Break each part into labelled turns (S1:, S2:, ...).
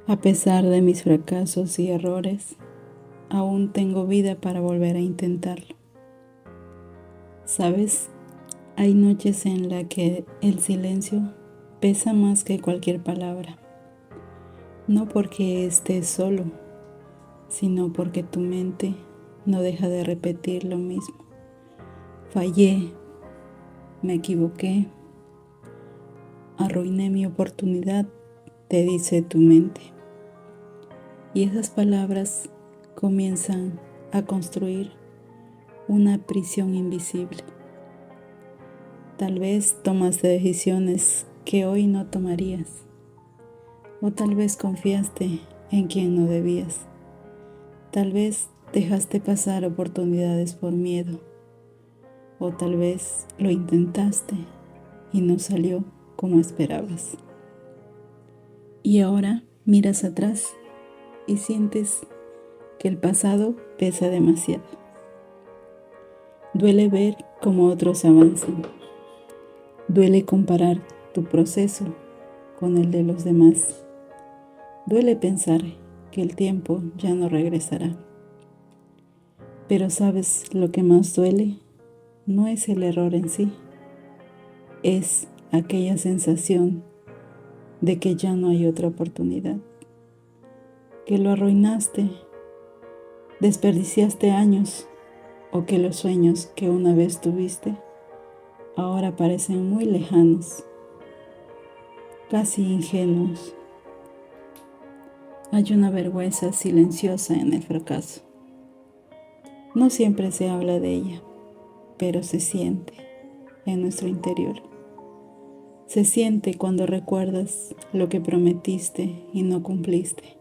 S1: A pesar de mis fracasos y errores, aún tengo vida para volver a intentarlo. ¿Sabes? Hay noches en las que el silencio pesa más que cualquier palabra. No porque estés solo, sino porque tu mente no deja de repetir lo mismo. Fallé, me equivoqué, arruiné mi oportunidad, te dice tu mente. Y esas palabras comienzan a construir una prisión invisible. Tal vez tomaste decisiones que hoy no tomarías, o tal vez confiaste en quien no debías. Tal vez dejaste pasar oportunidades por miedo, o tal vez lo intentaste y no salió como esperabas. Y ahora miras atrás y sientes que el pasado pesa demasiado. Duele ver cómo otros avanzan. Duele comparar tu proceso con el de los demás. Duele pensar que el tiempo ya no regresará. Pero ¿sabes lo que más duele? No es el error en sí, es aquella sensación de que ya no hay otra oportunidad, que lo arruinaste, desperdiciaste años, o que los sueños que una vez tuviste ahora parecen muy lejanos, casi ingenuos. Hay una vergüenza silenciosa en el fracaso. No siempre se habla de ella, pero se siente en nuestro interior. Se siente cuando recuerdas lo que prometiste y no cumpliste.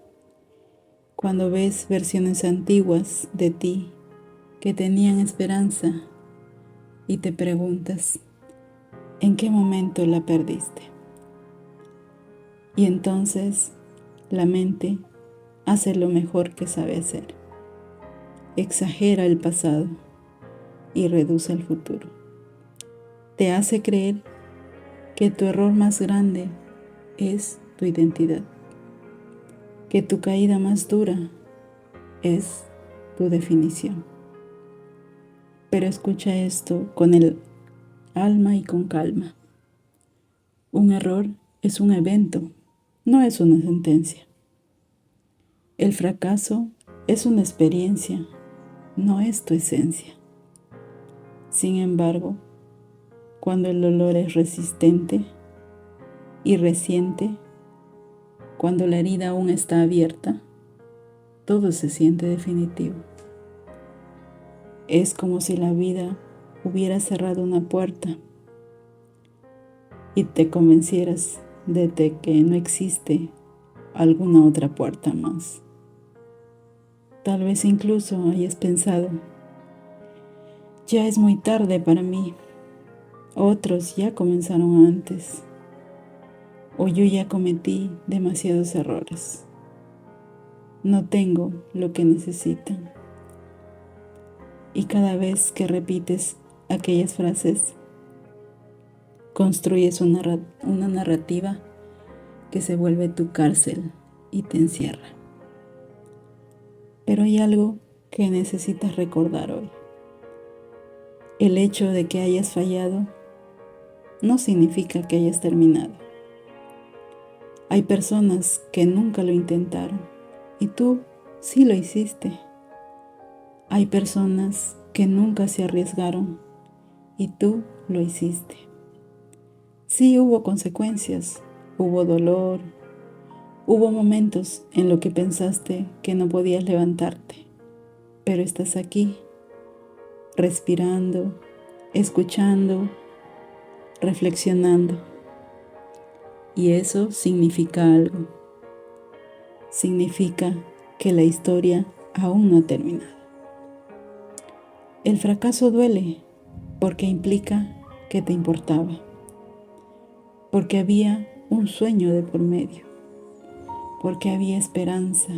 S1: Cuando ves versiones antiguas de ti que tenían esperanza y te preguntas, ¿en qué momento la perdiste? Y entonces la mente hace lo mejor que sabe hacer. Exagera el pasado y reduce el futuro. Te hace creer que tu error más grande es tu identidad, que tu caída más dura es tu definición. Pero escucha esto con el alma y con calma. Un error es un evento, no es una sentencia. El fracaso es una experiencia, no es tu esencia. Sin embargo, cuando el dolor es resistente y reciente, cuando la herida aún está abierta, todo se siente definitivo. Es como si la vida hubiera cerrado una puerta y te convencieras de que no existe alguna otra puerta más. Tal vez incluso hayas pensado, ya es muy tarde para mí, otros ya comenzaron antes, o yo ya cometí demasiados errores. No tengo lo que necesitan. Y cada vez que repites aquellas frases, construyes una narrativa que se vuelve tu cárcel y te encierra. Pero hay algo que necesitas recordar hoy. El hecho de que hayas fallado no significa que hayas terminado. Hay personas que nunca lo intentaron y tú sí lo hiciste. Hay personas que nunca se arriesgaron y tú lo hiciste. Sí hubo consecuencias, hubo dolor, hubo momentos en los que pensaste que no podías levantarte, pero estás aquí, respirando, escuchando, reflexionando. Y eso significa algo. Significa que la historia aún no ha terminado. El fracaso duele porque implica que te importaba, porque había un sueño de por medio, porque había esperanza.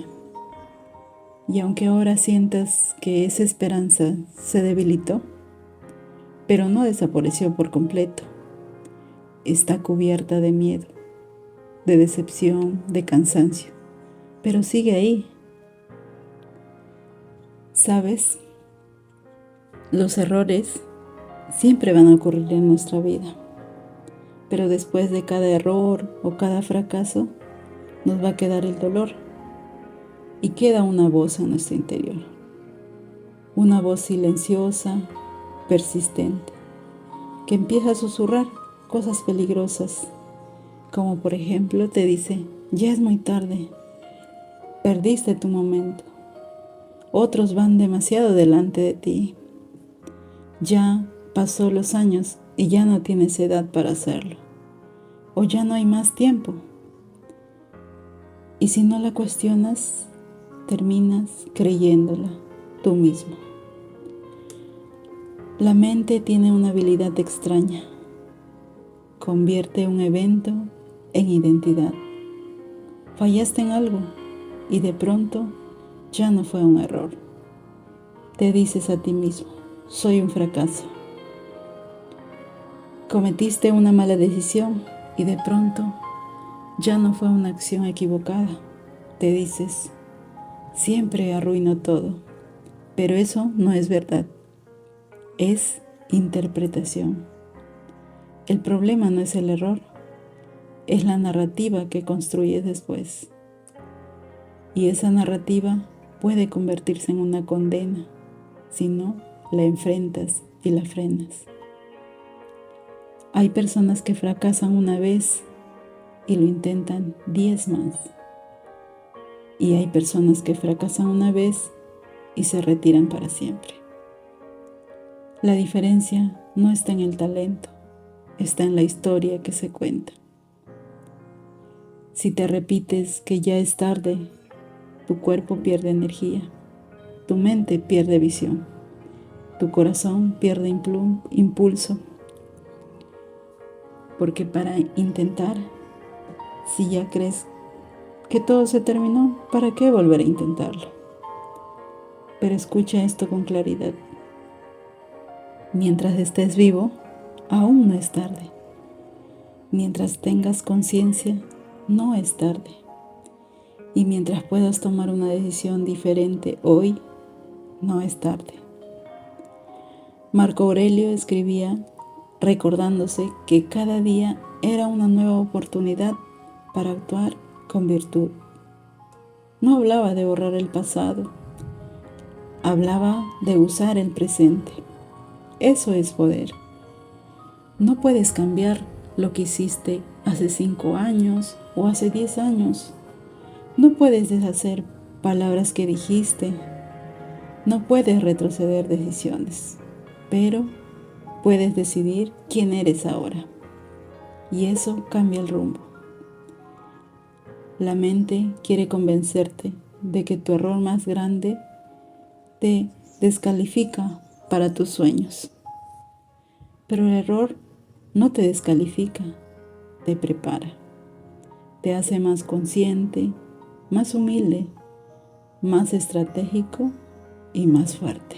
S1: Y aunque ahora sientas que esa esperanza se debilitó, pero no desapareció por completo, está cubierta de miedo, de decepción, de cansancio. pero sigue ahí. ¿Sabes? Los errores siempre van a ocurrir en nuestra vida, pero después de cada error o cada fracaso nos va a quedar el dolor y queda una voz en nuestro interior, una voz silenciosa, persistente, que empieza a susurrar cosas peligrosas, como por ejemplo te dice: ya es muy tarde, perdiste tu momento, otros van demasiado delante de ti, ya pasó los años y ya no tienes edad para hacerlo, o ya no hay más tiempo. Y si no la cuestionas, terminas creyéndola tú mismo. La mente tiene una habilidad extraña. Convierte un evento en identidad. Fallaste en algo y de pronto ya no fue un error. Te dices a ti mismo: soy un fracaso. Cometiste una mala decisión y de pronto ya no fue una acción equivocada. Te dices: siempre arruino todo. Pero eso no es verdad. Es interpretación. El problema no es el error, es la narrativa que construyes después. Y esa narrativa puede convertirse en una condena si no la enfrentas y la frenas. Hay personas que fracasan una vez y lo intentan 10 más. Y hay personas que fracasan una vez y se retiran para siempre. La diferencia no está en el talento, está en la historia que se cuenta. Si te repites que ya es tarde, tu cuerpo pierde energía, tu mente pierde visión, tu corazón pierde impulso. Porque para intentar, si ya crees que todo se terminó, ¿para qué volver a intentarlo? Pero escucha esto con claridad. Mientras estés vivo, aún no es tarde. Mientras tengas conciencia, no es tarde. Y mientras puedas tomar una decisión diferente hoy, no es tarde. Marco Aurelio escribía recordándose que cada día era una nueva oportunidad para actuar con virtud. No hablaba de borrar el pasado, hablaba de usar el presente. Eso es poder. No puedes cambiar lo que hiciste hace 5 años o hace 10 años. No puedes deshacer palabras que dijiste. No puedes retroceder decisiones, pero puedes decidir quién eres ahora. Y eso cambia el rumbo. La mente quiere convencerte de que tu error más grande te descalifica para tus sueños. Pero el error no te descalifica, te prepara. Te hace más consciente, más humilde, más estratégico y más fuerte.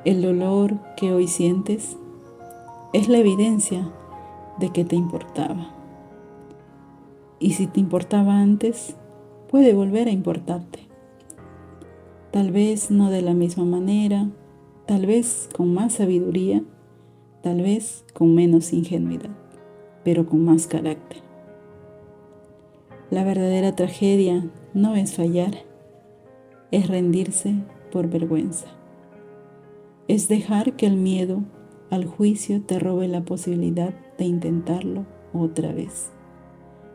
S1: El dolor que hoy sientes es la evidencia de que te importaba. Y si te importaba antes, puede volver a importarte. Tal vez no de la misma manera, tal vez con más sabiduría, tal vez con menos ingenuidad, pero con más carácter. La verdadera tragedia no es fallar, es rendirse por vergüenza. Es dejar que el miedo al juicio te robe la posibilidad de intentarlo otra vez.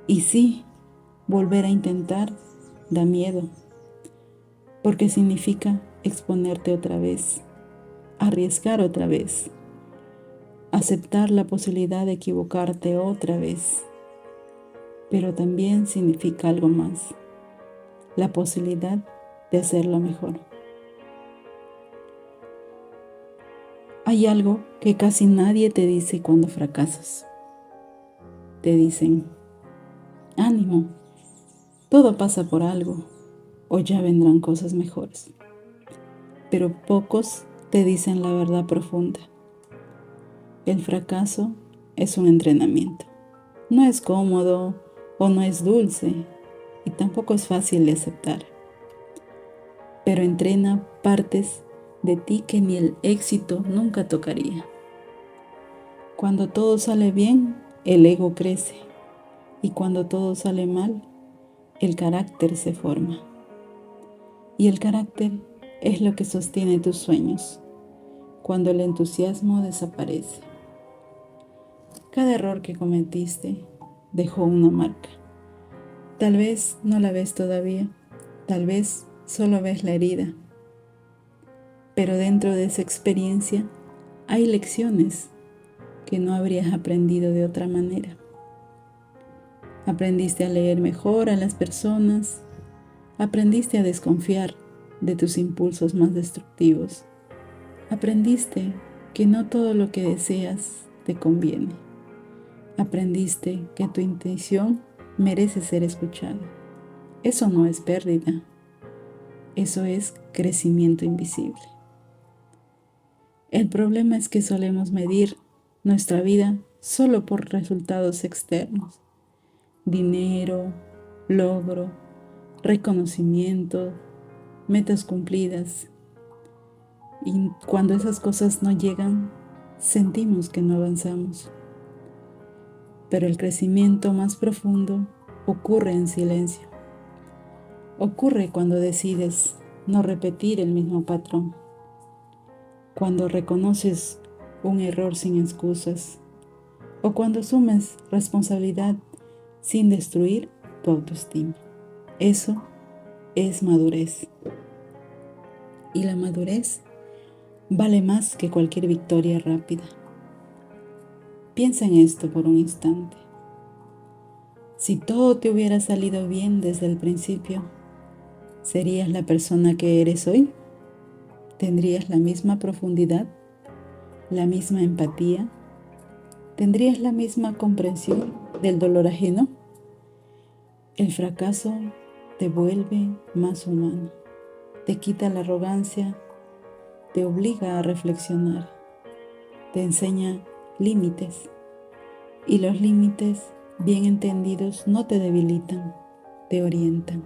S1: Y sí, volver a intentar da miedo, porque significa exponerte otra vez, arriesgar otra vez, aceptar la posibilidad de equivocarte otra vez. Pero también significa algo más, la posibilidad de hacerlo mejor. Hay algo que casi nadie te dice cuando fracasas. Te dicen: ánimo, todo pasa por algo, o ya vendrán cosas mejores. Pero pocos te dicen la verdad profunda. El fracaso es un entrenamiento. No es cómodo o no es dulce, y tampoco es fácil de aceptar. Pero entrena partes de ti que ni el éxito nunca tocaría. Cuando todo sale bien, el ego crece, y cuando todo sale mal, el carácter se forma. Y el carácter es lo que sostiene tus sueños, cuando el entusiasmo desaparece. Cada error que cometiste dejó una marca. Tal vez no la ves todavía, tal vez solo ves la herida, pero dentro de esa experiencia hay lecciones que no habrías aprendido de otra manera. Aprendiste a leer mejor a las personas, aprendiste a desconfiar de tus impulsos más destructivos, aprendiste que no todo lo que deseas te conviene, aprendiste que tu intuición merece ser escuchada. Eso no es pérdida, eso es crecimiento invisible. El problema es que solemos medir nuestra vida solo por resultados externos: dinero, logro, reconocimiento, metas cumplidas. Y cuando esas cosas no llegan, sentimos que no avanzamos. Pero el crecimiento más profundo ocurre en silencio. Ocurre cuando decides no repetir el mismo patrón, cuando reconoces un error sin excusas, o cuando asumes responsabilidad sin destruir tu autoestima. Eso es madurez. Y la madurez vale más que cualquier victoria rápida. Piensa en esto por un instante. Si todo te hubiera salido bien desde el principio, ¿serías la persona que eres hoy? ¿Tendrías la misma profundidad, la misma empatía? ¿Tendrías la misma comprensión del dolor ajeno? El fracaso te vuelve más humano, te quita la arrogancia, te obliga a reflexionar, te enseña límites, y los límites bien entendidos no te debilitan, te orientan.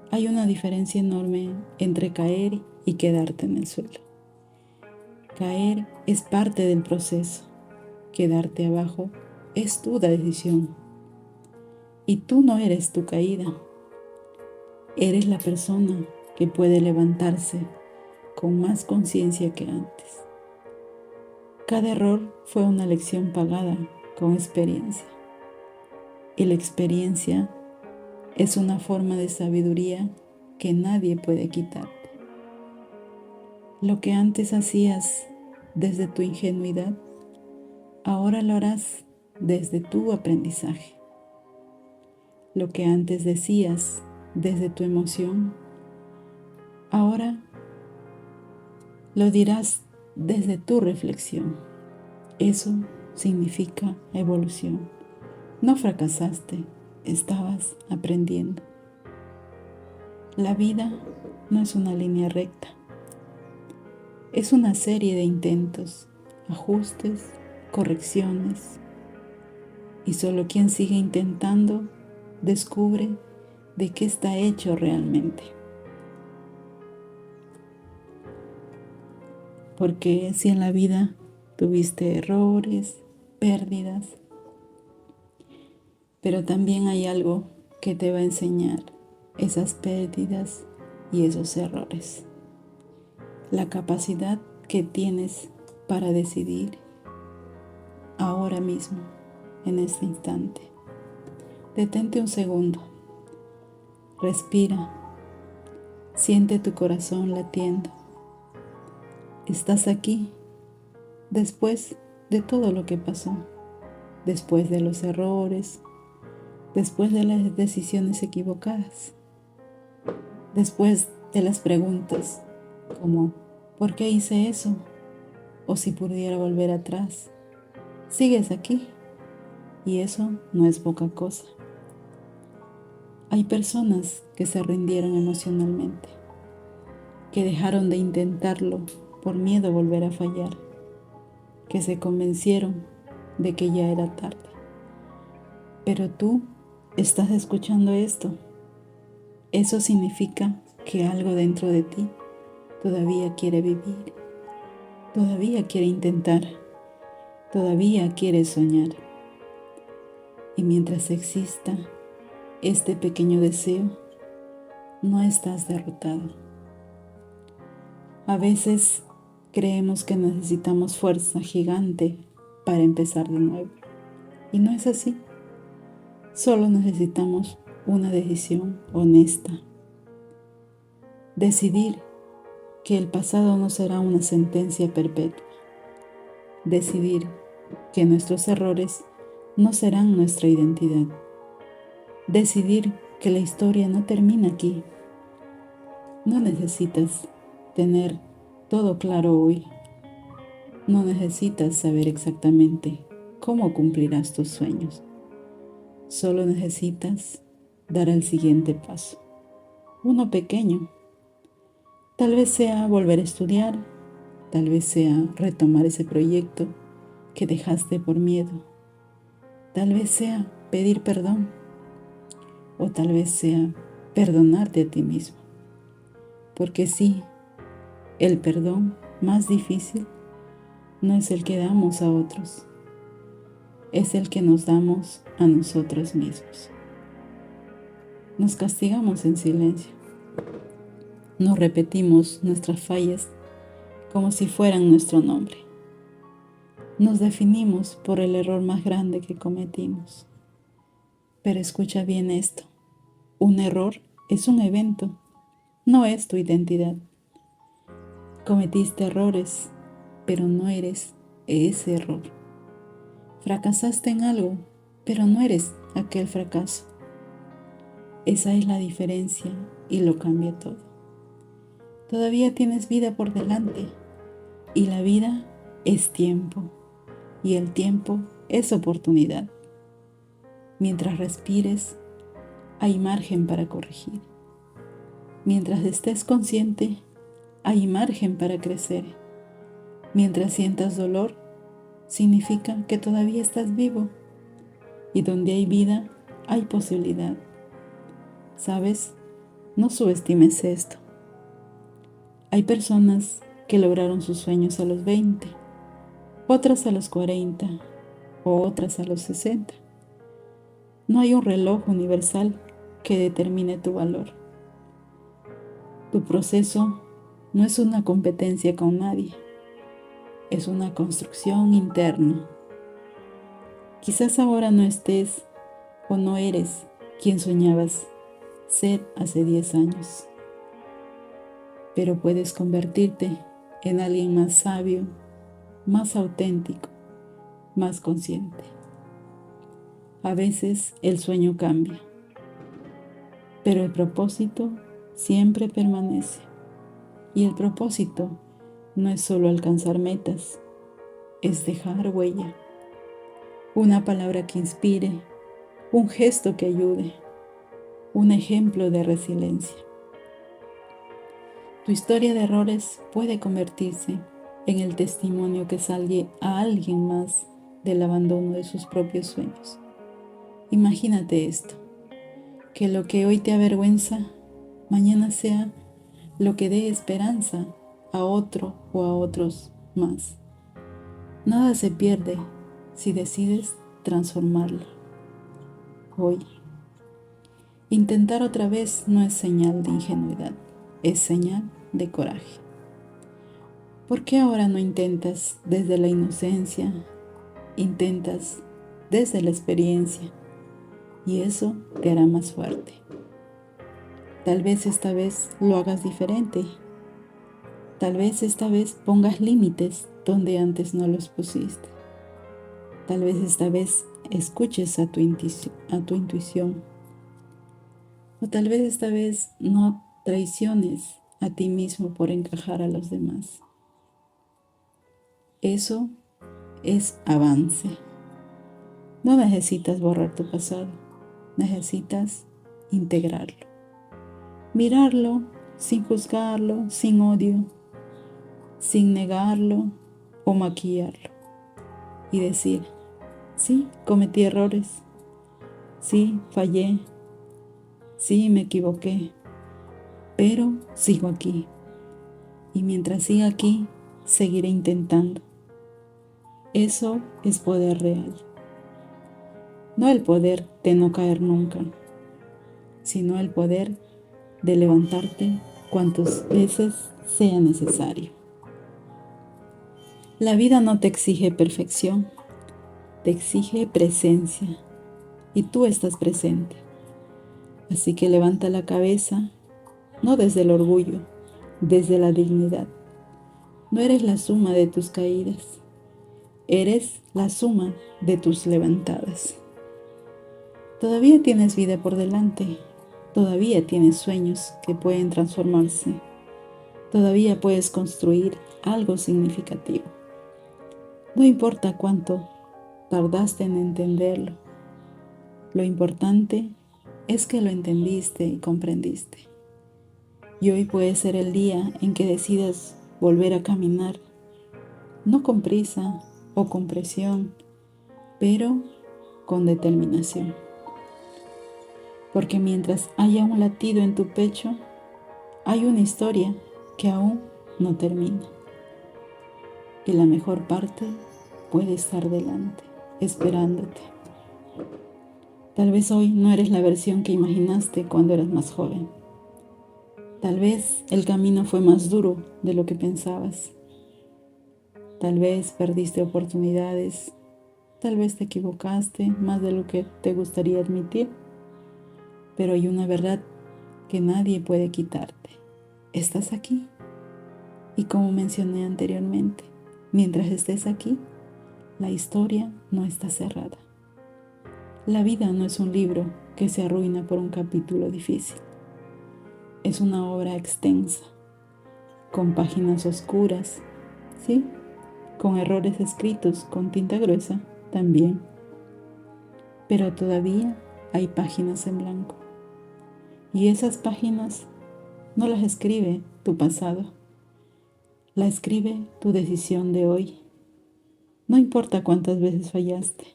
S1: Hay una diferencia enorme entre caer y quedarte en el suelo. Caer es parte del proceso, quedarte abajo es tu decisión. Y tú no eres tu caída, eres la persona que puede levantarse con más conciencia que antes. Cada error fue una lección pagada con experiencia. Y la experiencia es una forma de sabiduría que nadie puede quitarte. Lo que antes hacías desde tu ingenuidad, ahora lo harás desde tu aprendizaje. Lo que antes decías desde tu emoción, ahora lo dirás desde tu reflexión. Eso significa evolución. No fracasaste, estabas aprendiendo. La vida no es una línea recta. Es una serie de intentos, ajustes, correcciones. Y solo quien sigue intentando descubre de qué está hecho realmente. Porque si en la vida tuviste errores, pérdidas, pero también hay algo que te va a enseñar esas pérdidas y esos errores. La capacidad que tienes para decidir ahora mismo, en este instante. Detente un segundo, respira, siente tu corazón latiendo. Estás aquí después de todo lo que pasó, después de los errores, después de las decisiones equivocadas, después de las preguntas como ¿por qué hice eso? O si pudiera volver atrás. Sigues aquí y eso no es poca cosa. Hay personas que se rindieron emocionalmente, que dejaron de intentarlo por miedo a volver a fallar, que se convencieron de que ya era tarde. Pero tú ¿Estás escuchando esto? Eso significa que algo dentro de ti todavía quiere vivir, todavía quiere intentar, todavía quiere soñar. Y mientras exista este pequeño deseo, no estás derrotado. A veces creemos que necesitamos fuerza gigante para empezar de nuevo. Y no es así. Solo necesitamos una decisión honesta. Decidir que el pasado no será una sentencia perpetua. Decidir que nuestros errores no serán nuestra identidad. Decidir que la historia no termina aquí. No necesitas tener todo claro hoy. No necesitas saber exactamente cómo cumplirás tus sueños. Solo necesitas dar el siguiente paso. Uno pequeño. Tal vez sea volver a estudiar. Tal vez sea retomar ese proyecto que dejaste por miedo. Tal vez sea pedir perdón. O tal vez sea perdonarte a ti mismo. Porque sí, el perdón más difícil no es el que damos a otros, es el que nos damos a nosotros mismos. Nos castigamos en silencio. Nos repetimos nuestras fallas como si fueran nuestro nombre. Nos definimos por el error más grande que cometimos. Pero escucha bien esto. Un error es un evento, no es tu identidad. Cometiste errores, pero no eres ese error. Fracasaste en algo, pero no eres aquel fracaso. Esa es la diferencia y lo cambia todo. Todavía tienes vida por delante y la vida es tiempo y el tiempo es oportunidad. Mientras respires, hay margen para corregir. Mientras estés consciente, hay margen para crecer. Mientras sientas dolor, significa que todavía estás vivo. Y donde hay vida, hay posibilidad. ¿Sabes? No subestimes esto. Hay personas que lograron sus sueños a los 20, otras a los 40 o otras a los 60. No hay un reloj universal que determine tu valor. Tu proceso no es una competencia con nadie, es una construcción interna. Quizás ahora no estés o no eres quien soñabas ser hace 10 años, pero puedes convertirte en alguien más sabio, más auténtico, más consciente. A veces el sueño cambia, pero el propósito siempre permanece. Y el propósito no es solo alcanzar metas, es dejar huella. Una palabra que inspire, un gesto que ayude, un ejemplo de resiliencia. Tu historia de errores puede convertirse en el testimonio que salve a alguien más del abandono de sus propios sueños. Imagínate esto, que lo que hoy te avergüenza, mañana sea lo que dé esperanza a otro o a otros más. Nada se pierde si decides transformarlo. Hoy, intentar otra vez no es señal de ingenuidad, es señal de coraje. ¿Por qué ahora no intentas desde la inocencia? Intentas desde la experiencia y eso te hará más fuerte. Tal vez esta vez lo hagas diferente. Tal vez esta vez pongas límites donde antes no los pusiste. Tal vez esta vez escuches a tu intuición. O tal vez esta vez no traiciones a ti mismo por encajar a los demás. Eso es avance. No necesitas borrar tu pasado, necesitas integrarlo. Mirarlo sin juzgarlo, sin odio, sin negarlo o maquillarlo. Y decir, sí, cometí errores, Sí, fallé. Sí, me equivoqué. Pero sigo aquí. Y mientras siga aquí, seguiré intentando. Eso es poder real. No el poder de no caer nunca, sino el poder de levantarte cuantas veces sea necesario. La vida no te exige perfección, te exige presencia, y tú estás presente. Así que levanta la cabeza, no desde el orgullo, desde la dignidad. No eres la suma de tus caídas, eres la suma de tus levantadas. Todavía tienes vida por delante, todavía tienes sueños que pueden transformarse, todavía puedes construir algo significativo. No importa cuánto tardaste en entenderlo, lo importante es que lo entendiste y comprendiste. Y hoy puede ser el día en que decidas volver a caminar, no con prisa o con presión, pero con determinación. Porque mientras haya un latido en tu pecho, hay una historia que aún no termina. Y la mejor parte puede estar delante, esperándote. Tal vez hoy no eres la versión que imaginaste cuando eras más joven. Tal vez el camino fue más duro de lo que pensabas. Tal vez perdiste oportunidades. Tal vez te equivocaste más de lo que te gustaría admitir. Pero hay una verdad que nadie puede quitarte. Estás aquí. Y como mencioné anteriormente, mientras estés aquí, la historia no está cerrada. La vida no es un libro que se arruina por un capítulo difícil. Es una obra extensa, con páginas oscuras, ¿sí? Con errores escritos con tinta gruesa también. Pero todavía hay páginas en blanco. Y esas páginas no las escribe tu pasado, la escribe tu decisión de hoy. No importa cuántas veces fallaste,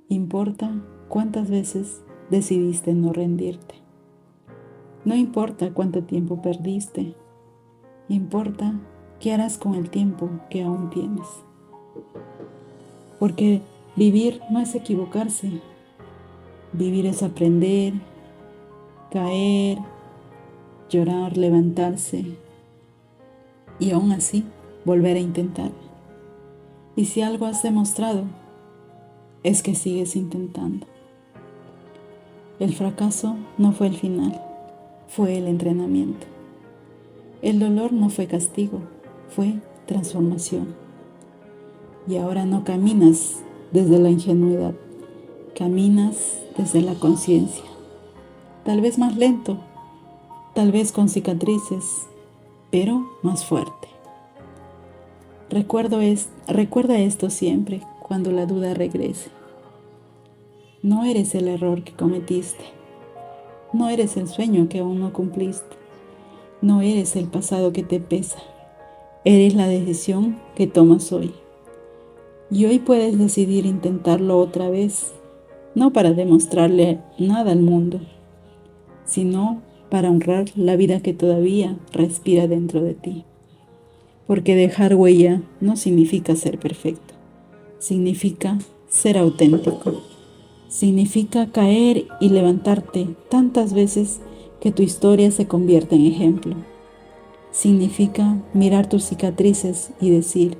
S1: importa cuántas veces decidiste no rendirte. No importa cuánto tiempo perdiste, importa qué harás con el tiempo que aún tienes. Porque vivir no es equivocarse, vivir es aprender, caer, llorar, levantarse y aún así volver a intentar. Y si algo has demostrado, es que sigues intentando. El fracaso no fue el final, fue el entrenamiento. El dolor no fue castigo, fue transformación. Y ahora no caminas desde la ingenuidad, caminas desde la conciencia. Tal vez más lento, tal vez con cicatrices, pero más fuerte. Recuerda esto siempre cuando la duda regrese. No eres el error que cometiste. No eres el sueño que aún no cumpliste. No eres el pasado que te pesa. Eres la decisión que tomas hoy. Y hoy puedes decidir intentarlo otra vez, no para demostrarle nada al mundo, sino para honrar la vida que todavía respira dentro de ti. Porque dejar huella no significa ser perfecto, significa ser auténtico. Significa caer y levantarte tantas veces que tu historia se convierta en ejemplo. Significa mirar tus cicatrices y decir,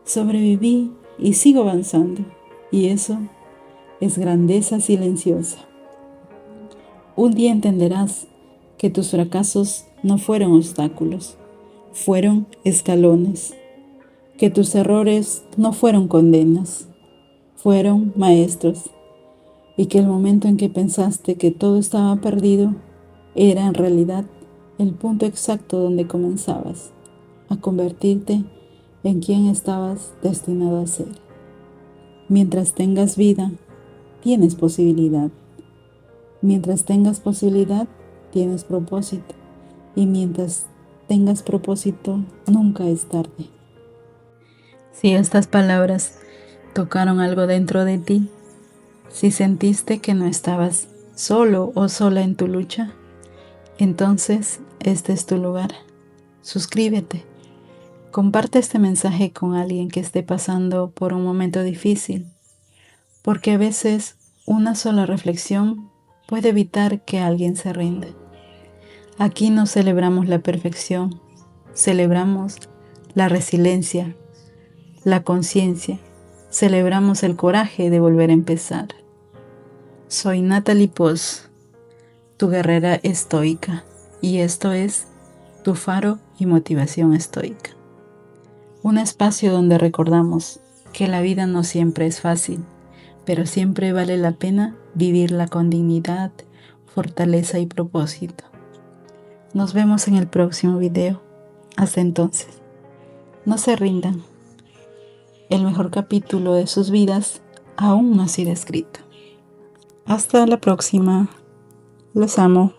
S1: sobreviví y sigo avanzando. Y eso es grandeza silenciosa. Un día entenderás que tus fracasos no fueron obstáculos, fueron escalones. Que tus errores no fueron condenas, fueron maestros. Y que el momento en que pensaste que todo estaba perdido era en realidad el punto exacto donde comenzabas a convertirte en quien estabas destinado a ser. Mientras tengas vida, tienes posibilidad. Mientras tengas posibilidad, tienes propósito. Y mientras tengas propósito, nunca es tarde. Si estas palabras tocaron algo dentro de ti, Si sentiste que no estabas solo o sola en tu lucha, entonces este es tu lugar. Suscríbete. Comparte este mensaje con alguien que esté pasando por un momento difícil, porque a veces una sola reflexión puede evitar que alguien se rinda. Aquí no celebramos la perfección, celebramos la resiliencia, la conciencia, celebramos el coraje de volver a empezar. Soy Natalie Poz, tu guerrera estoica, y esto es Tu Faro y Motivación Estoica. Un espacio donde recordamos que la vida no siempre es fácil, pero siempre vale la pena vivirla con dignidad, fortaleza y propósito. Nos vemos en el próximo video. Hasta entonces, no se rindan. El mejor capítulo de sus vidas aún no ha sido escrito. Hasta la próxima. Los amo.